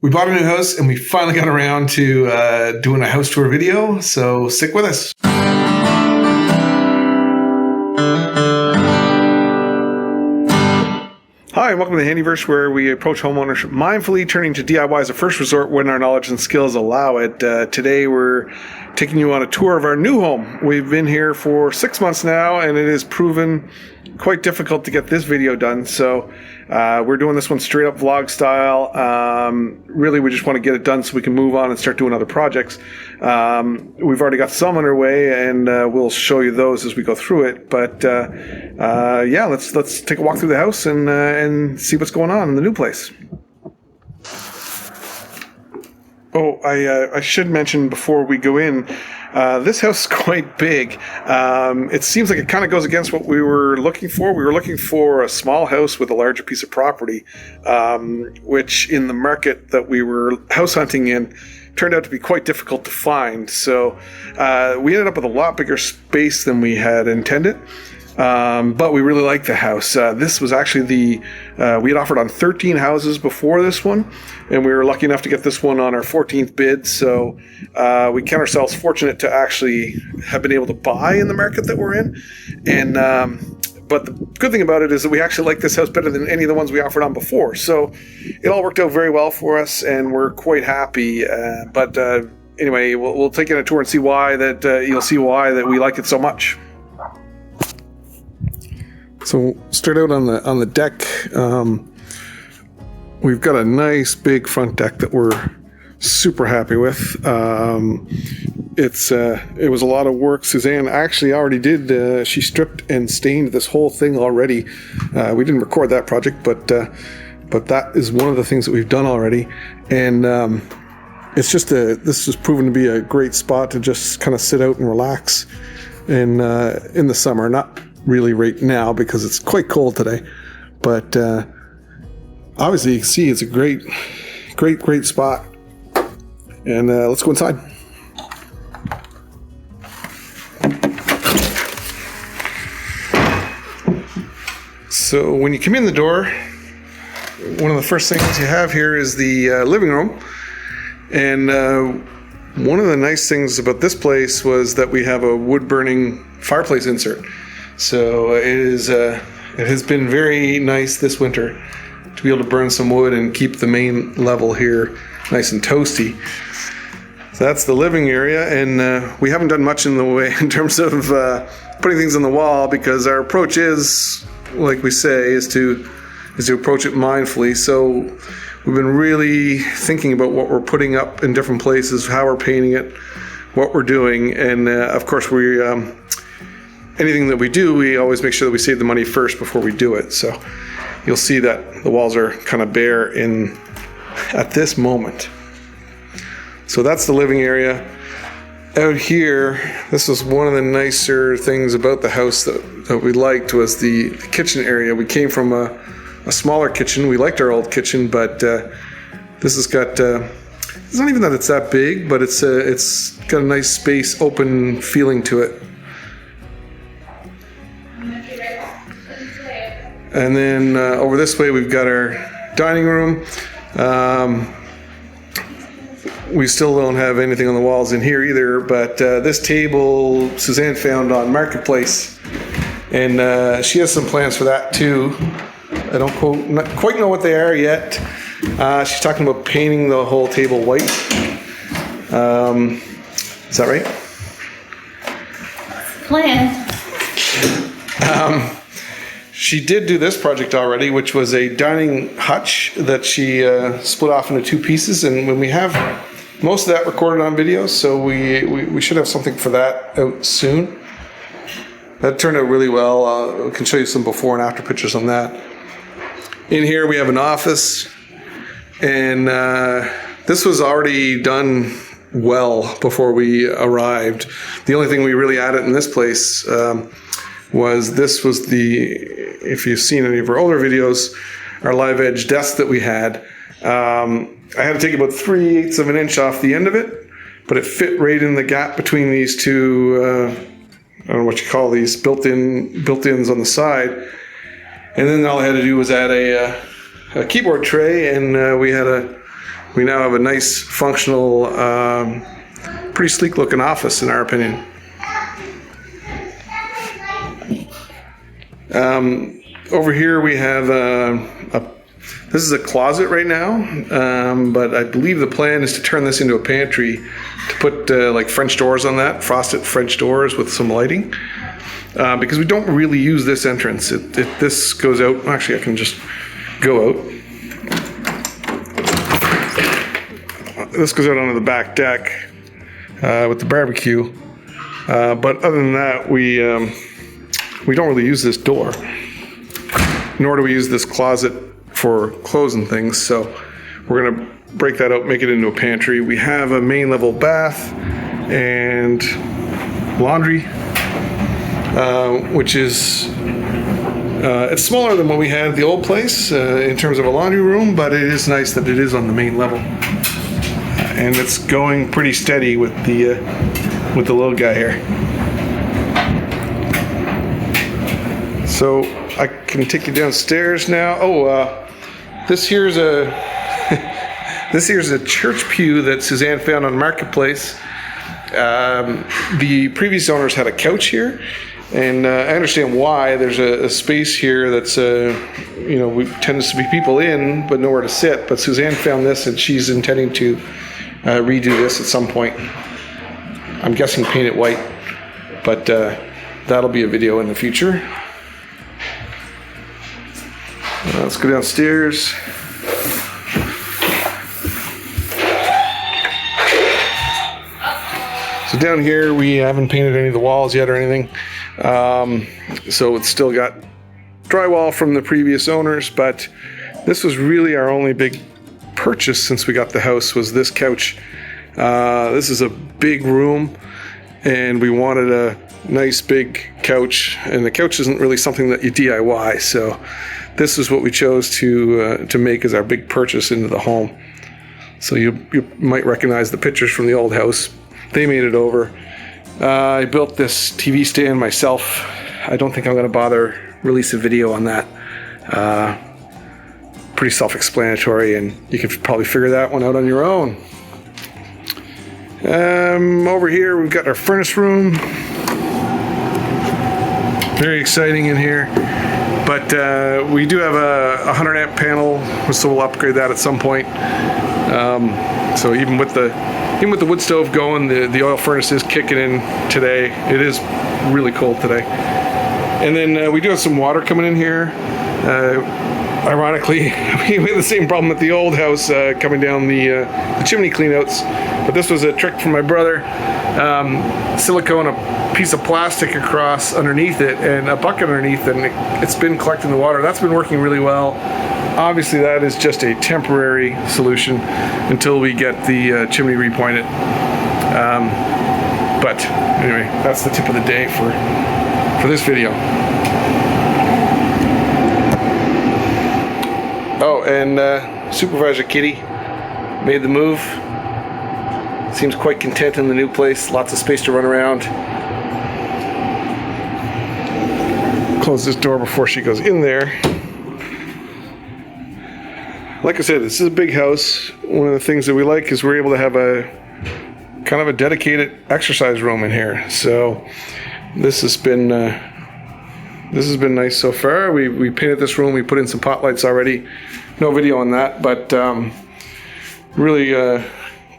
We bought a new house and we finally got around to doing a house tour video, so stick with us. Hi, and welcome to the Handyverse, where we approach homeownership mindfully, turning to DIY as a first resort when our knowledge and skills allow it. Today we're taking you on a tour of our new home. We've been here for 6 months now, and it has proven quite difficult to get this video done. So we're doing this one straight up vlog style. Really, we just want to get it done so we can move on and start doing other projects. We've already got some underway, and we'll show you those as we go through it. But yeah, let's take a walk through the house and see what's going on in the new place. Oh, I should mention before we go in, this house is quite big. It seems like it kind of goes against what we were looking for. We were looking for a small house with a larger piece of property, which in the market that we were house hunting in turned out to be quite difficult to find. So we ended up with a lot bigger space than we had intended. But we really liked the house. This was actually we had offered on 13 houses before this one, and we were lucky enough to get this one on our 14th bid. So we count ourselves fortunate to actually have been able to buy in the market that we're in. And but the good thing about it is that we actually like this house better than any of the ones we offered on before. So it all worked out very well for us, and we're quite happy. But anyway, we'll take you on a tour and see why that you'll see why that we like it so much. So start out on the deck. We've got a nice big front deck that we're super happy with. It was a lot of work. Suzanne actually already did. She stripped and stained this whole thing already. We didn't record that project, but that is one of the things that we've done already. And it's just this has proven to be a great spot to just kind of sit out and relax in the summer. Not really right now because it's quite cold today, but obviously you can see it's a great spot. And let's go inside. So when you come in the door, one of the first things you have here is the living room. And one of the nice things about this place was that we have a wood burning fireplace insert. So it has been very nice this winter to be able to burn some wood and keep the main level here nice and toasty. So that's the living area, and we haven't done much in the way in terms of putting things on the wall, because our approach is, like we say, is to approach it mindfully. So we've been really thinking about what we're putting up in different places, how we're painting it, what we're doing, and of course we. Anything that we do, we always make sure that we save the money first before we do it. So you'll see that the walls are kind of bare at this moment. So that's the living area. Out here, this was one of the nicer things about the house that we liked, was the kitchen area. We came from a smaller kitchen. We liked our old kitchen, but this has got, it's not even that it's that big, but it's got a nice space, open feeling to it. And then over this way, we've got our dining room. We still don't have anything on the walls in here either, but this table Suzanne found on Marketplace, and she has some plans for that too. I don't not quite know what they are yet. She's talking about painting the whole table white. Is that right? Plan. She did do this project already, which was a dining hutch that she split off into two pieces. And when we have most of that recorded on video, so we should have something for that out soon. That turned out really well. I can show you some before and after pictures on that. In here we have an office, and this was already done well before we arrived. The only thing we really added in this place was if you've seen any of our older videos, our live edge desk that we had. I had to take about 3/8 of an inch off the end of it, but it fit right in the gap between these two, I don't know what you call these, built-ins on the side. And then all I had to do was add a keyboard tray, and we had a we now have a nice, functional, pretty sleek looking office in our opinion. Over here we have this is a closet right now, but I believe the plan is to turn this into a pantry, to put like French doors on that, frosted French doors with some lighting, because we don't really use this entrance. This goes out, actually I can just go out. This goes out onto the back deck with the barbecue, but other than that, we don't really use this door, nor do we use this closet for clothes and things. So we're gonna break that out, make it into a pantry. We have a main level bath and laundry, which is it's smaller than what we had at the old place in terms of a laundry room, but it is nice that it is on the main level. And it's going pretty steady with the little guy here. So I can take you downstairs now. Oh, this here's a church pew that Suzanne found on Marketplace. The previous owners had a couch here, and I understand why. There's a space here that's tends to be people in, but nowhere to sit. But Suzanne found this, and she's intending to redo this at some point. I'm guessing paint it white, but that'll be a video in the future. Let's go downstairs. So down here we haven't painted any of the walls yet or anything. So it's still got drywall from the previous owners, but this was really our only big purchase since we got the house, was this couch. This is a big room, and we wanted a nice big couch, and the couch isn't really something that you DIY, so this is what we chose to make as our big purchase into the home. So you might recognize the pictures from the old house. They made it over. I built this TV stand myself. I don't think I'm going to bother release a video on that. Pretty self-explanatory, and you can probably figure that one out on your own. Over here we've got our furnace room. Very exciting in here. But we do have a 100 amp panel, so we'll upgrade that at some point. So even with the wood stove going, the oil furnace is kicking in today. It is really cold today. And then we do have some water coming in here. Ironically, we had the same problem at the old house coming down the chimney cleanouts. But this was a trick from my brother. Silicone a piece of plastic across underneath it and a bucket underneath, and it's been collecting the water. That's been working really well. Obviously that is just a temporary solution until we get the chimney repointed. But anyway, that's the tip of the day for this video. Oh, and Supervisor Kitty made the move. Seems quite content in the new place. Lots of space to run around. Close this door before she goes in there. Like I said, this is a big house. One of the things that we like is we're able to have a kind of a dedicated exercise room in here. So this has been nice so far. We painted this room. We put in some pot lights already. No video on that, but really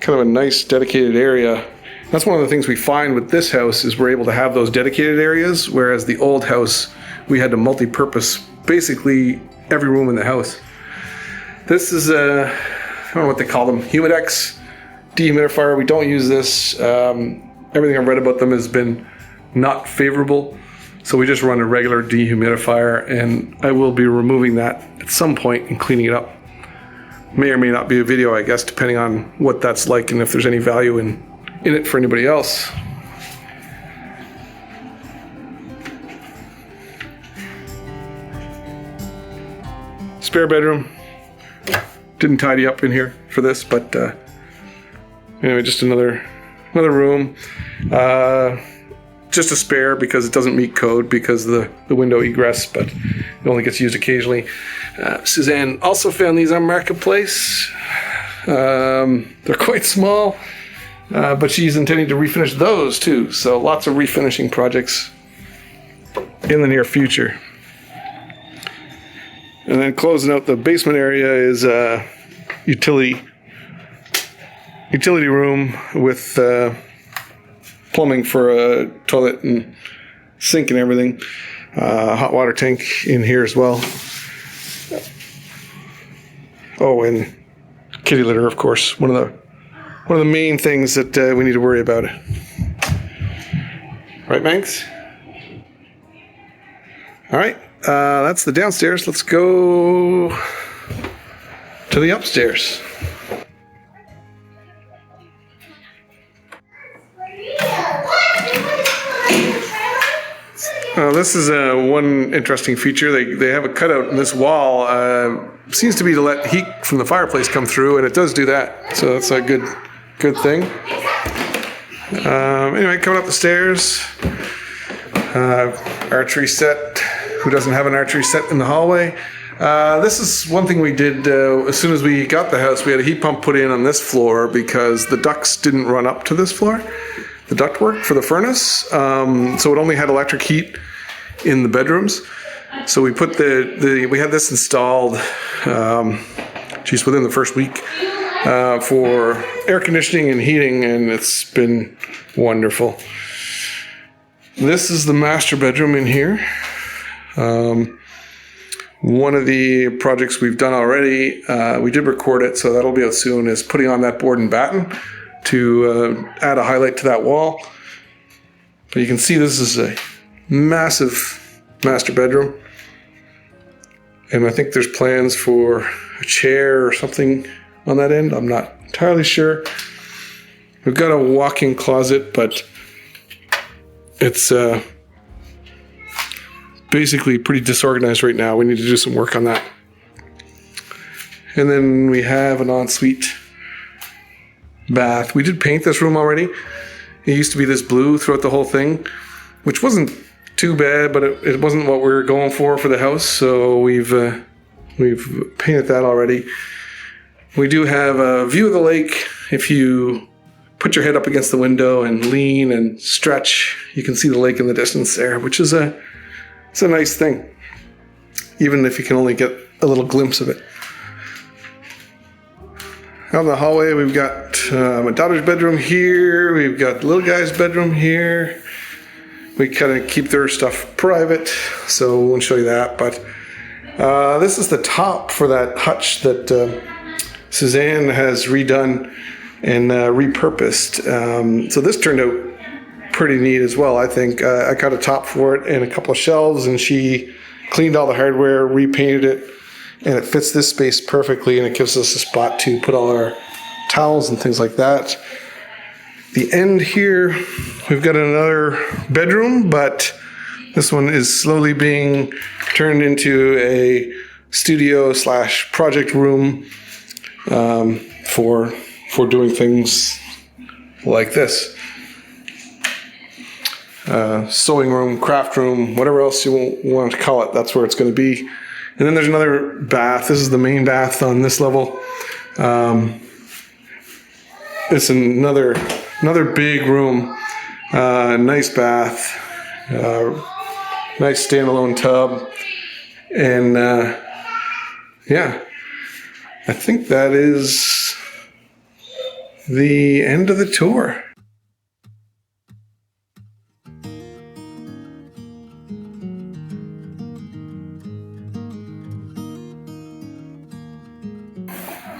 kind of a nice dedicated area. That's one of the things we find with this house is we're able to have those dedicated areas, whereas the old house we had to multi-purpose basically every room in the house. This is I don't know what they call them, Humidex dehumidifier. We don't use this. Everything I've read about them has been not favorable, so we just run a regular dehumidifier, and I will be removing that at some point and cleaning it up. May or may not be a video, I guess, depending on what that's like and if there's any value in it for anybody else. Spare bedroom. Didn't tidy up in here for this, but anyway, just another room. Just a spare because it doesn't meet code because of the window egress, but it only gets used occasionally. Suzanne also found these on Marketplace. They're quite small, but she's intending to refinish those too. So lots of refinishing projects in the near future. And then closing out the basement area is a utility room with plumbing for a toilet and sink and everything. Hot water tank in here as well. Oh, and kitty litter, of course. One of the main things that we need to worry about. Right, Manx? All right, that's the downstairs. Let's go to the upstairs. This is one interesting feature. They have a cutout in this wall. Seems to be to let heat from the fireplace come through, and it does do that. So that's a good thing. Anyway, coming up the stairs, archery set. Who doesn't have an archery set in the hallway? This is one thing we did as soon as we got the house. We had a heat pump put in on this floor because the ducts didn't run up to this floor. The ductwork for the furnace, so it only had electric heat in the bedrooms. So we put we had this installed, within the first week for air conditioning and heating, and it's been wonderful. This is the master bedroom in here. One of the projects we've done already, we did record it, so that'll be out soon, is putting on that board and batten to add a highlight to that wall. But you can see this is a massive master bedroom. And I think there's plans for a chair or something on that end. I'm not entirely sure. We've got a walk-in closet, but it's basically pretty disorganized right now. We need to do some work on that. And then we have an ensuite bath. We did paint this room already. It used to be this blue throughout the whole thing, which wasn't too bad, but it wasn't what we were going for the house. So we've painted that already. We do have a view of the lake. If you put your head up against the window and lean and stretch, you can see the lake in the distance there, which is it's a nice thing, even if you can only get a little glimpse of it. Out in the hallway, we've got my daughter's bedroom here. We've got the little guy's bedroom here. We kind of keep their stuff private, so we won't show you that. But this is the top for that hutch that Suzanne has redone and repurposed. So this turned out pretty neat as well, I think. I got a top for it and a couple of shelves, and she cleaned all the hardware, repainted it, and it fits this space perfectly, and it gives us a spot to put all our towels and things like that. The end here, we've got another bedroom, but this one is slowly being turned into a studio / project room for doing things like this. Sewing room, craft room, whatever else you want to call it, that's where it's going to be. And then there's another bath. This is the main bath on this level. It's another big room. Nice bath. Nice standalone tub. And yeah, I think that is the end of the tour.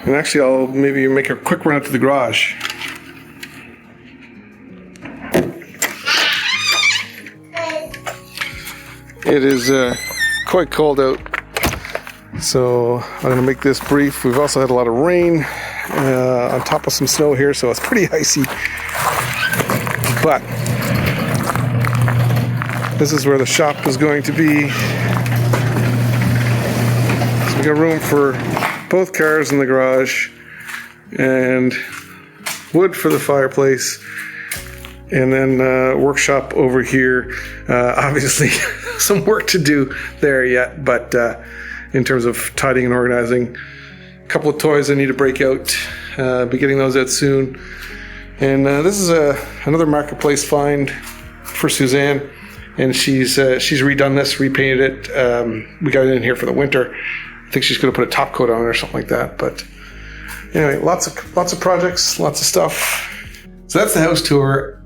And actually, I'll maybe make a quick run out to the garage. It is quite cold out, so I'm going to make this brief. We've also had a lot of rain on top of some snow here, so it's pretty icy. But this is where the shop is going to be. So we got room for both cars in the garage and wood for the fireplace, and then workshop over here. Obviously some work to do there yet, but in terms of tidying and organizing, a couple of toys I need to break out, Be getting those out soon. And this is another marketplace find for Suzanne, and she's redone this, repainted it. We got it in here for the winter. I think she's going to put a top coat on it or something like that. But anyway, lots of projects, lots of stuff. So that's the house tour.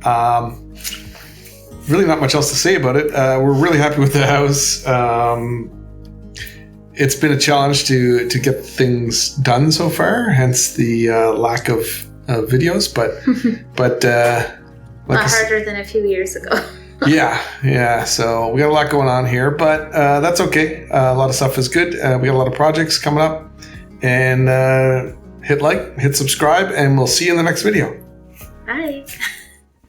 Really not much else to say about it. We're really happy with the house. It's been a challenge to get things done so far, hence the lack of videos. But harder than a few years ago. yeah. So we got a lot going on here, but that's okay. A lot of stuff is good. We got a lot of projects coming up, and hit like, hit subscribe, and we'll see you in the next video. Bye.